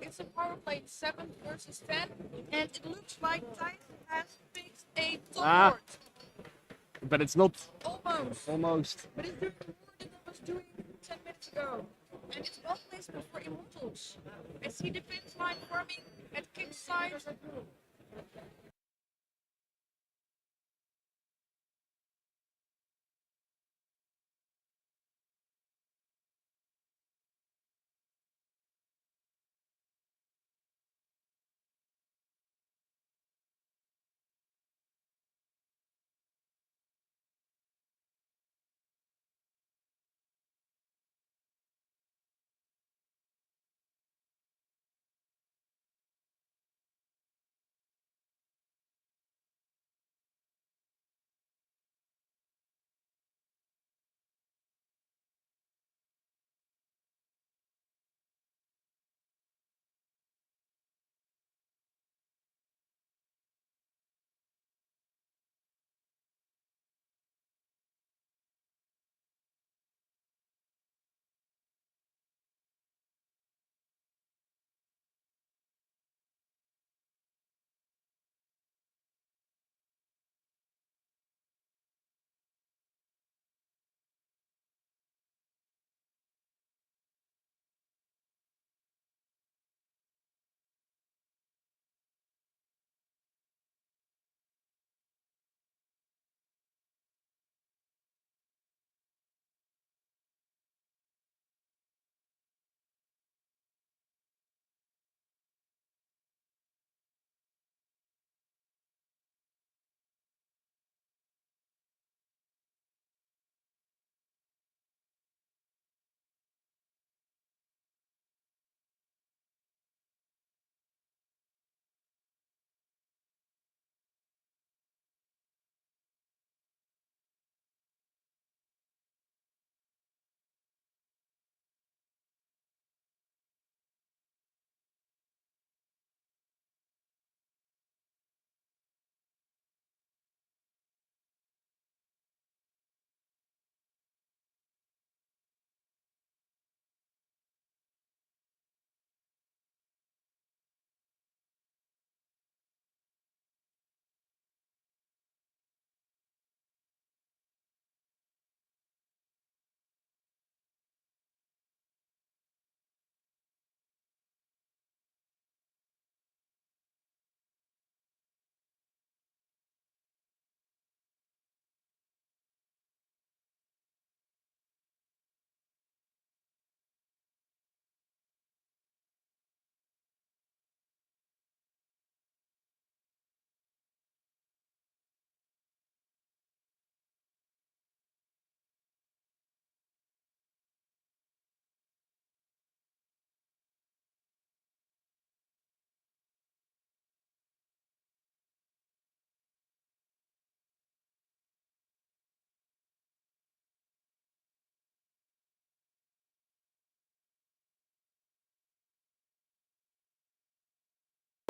It's a power play 7 versus 10, and it looks like Tyson has fixed a top Ah. board. But it's not. Almost. Almost. But it's doing more than it was doing 10 minutes ago. And it's well placement for Immortals. I see defense line forming at KIKS side.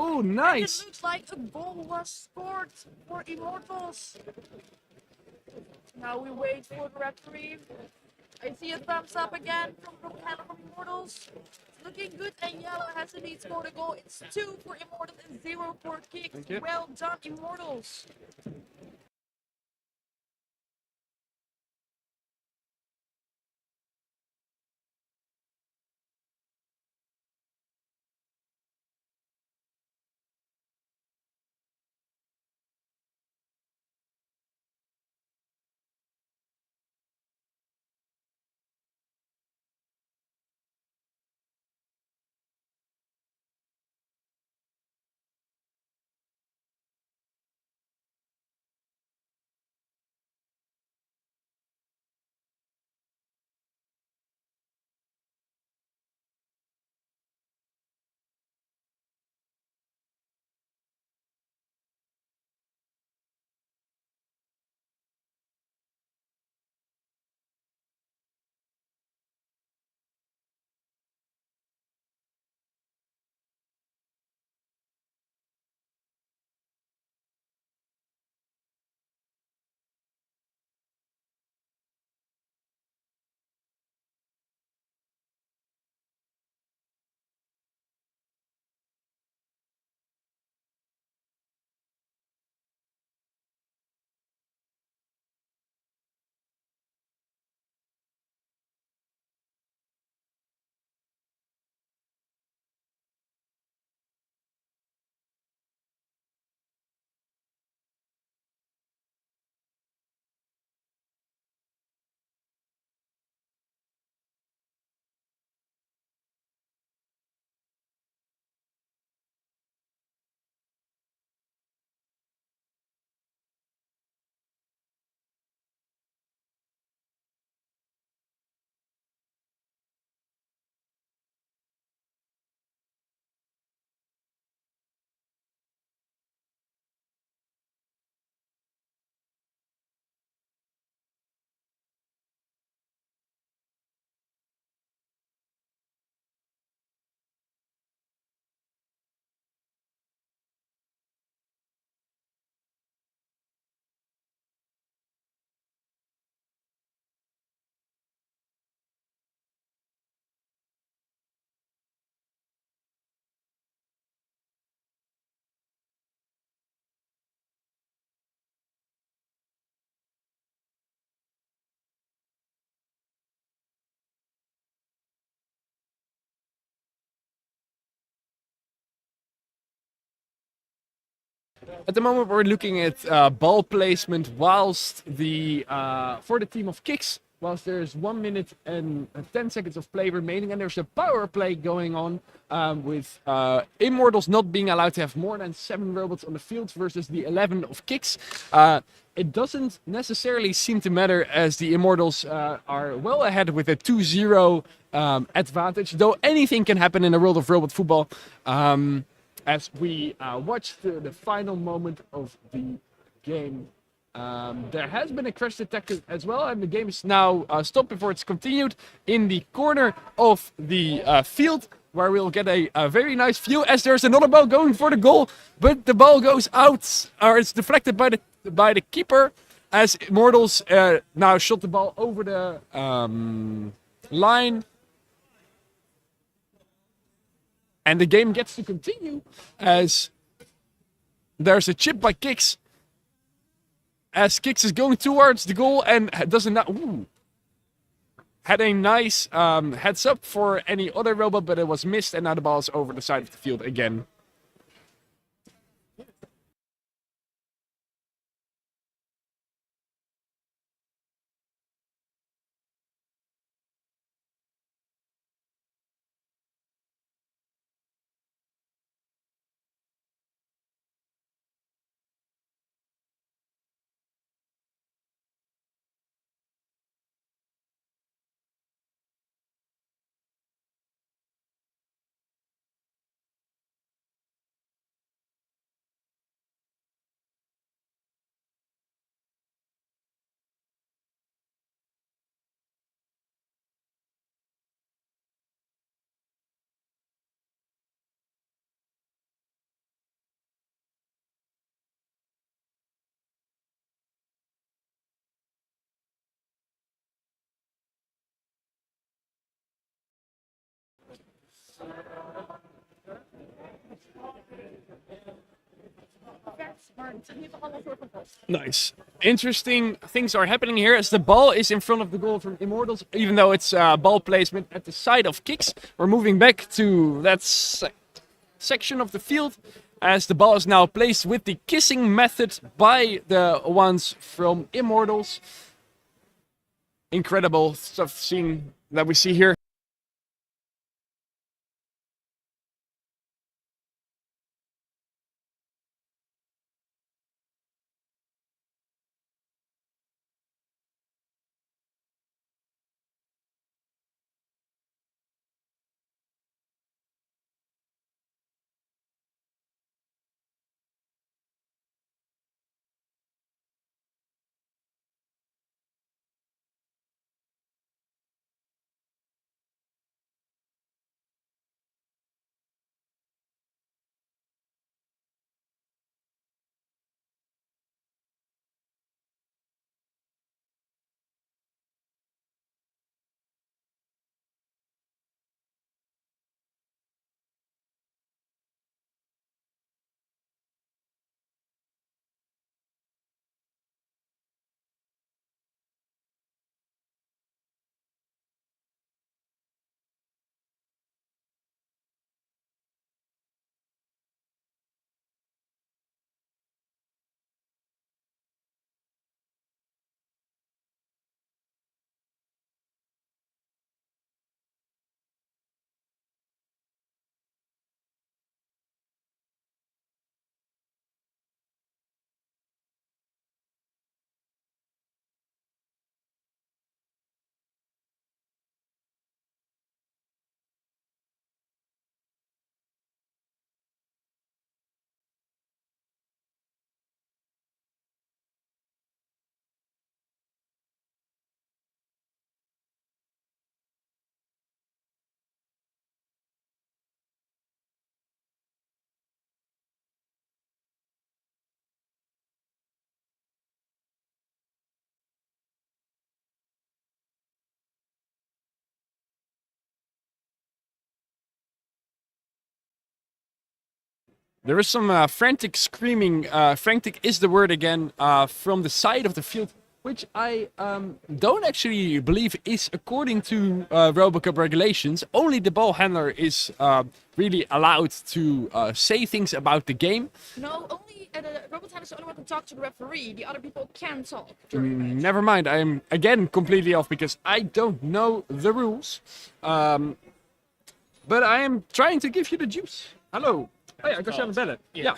Oh, And it nice. looks like a goal was scored for Immortals. Now we wait for the referee. I see a thumbs up again from Immortals. It's looking good, and Yellow has indeed scored a goal. It's 2 for Immortals and 0 for Thank KIKS. you. Well done, Immortals. At the moment, we're looking at ball placement whilst the for the team of KIKS, whilst there's 1 minute and 10 seconds of play remaining, and there's a power play going on with Immortals not being allowed to have more than 7 robots on the field versus the 11 of KIKS. It doesn't necessarily seem to matter as the Immortals are well ahead with a 2-0 advantage, though anything can happen in the world of robot football. As we watch the final moment of the game. There has been a crash detected as well, and the game is now stopped before it's continued in the corner of the field, where we'll get a very nice view as there's another ball going for the goal, but the ball goes out, or it's deflected by the keeper, as Immortals now shot the ball over the line. And the game gets to continue as there's a chip by KIKS. As KIKS is going towards the goal and doesn't had a nice heads up for any other robot, but it was missed, and now the ball is over the side of the field again. Nice. Interesting things are happening here as the ball is in front of the goal from Immortals, even though it's ball placement at the side of KIKS. We're moving back to that section of the field as the ball is now placed with the kissing method by the ones from Immortals. Incredible stuff seeing that we see here. There is some frantic screaming. Frantic is the word again from the side of the field which I don't actually believe is according to RoboCup regulations. Only the ball handler is really allowed to say things about the game. No, only the robot handler is the only one who can talk to the referee. The other people can talk during the match. Never mind, I am again completely off because I don't know the rules. But I am trying to give you the juice. Hallo. Oh ja, ik was je aan het bellen. Ja.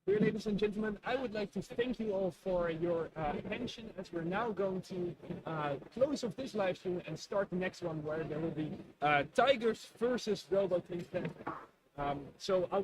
Dear ladies and gentlemen, I would like to thank you all for your attention, as we're now going to close off this live stream and start the next one, where there will be Tigers versus Robots instead. So I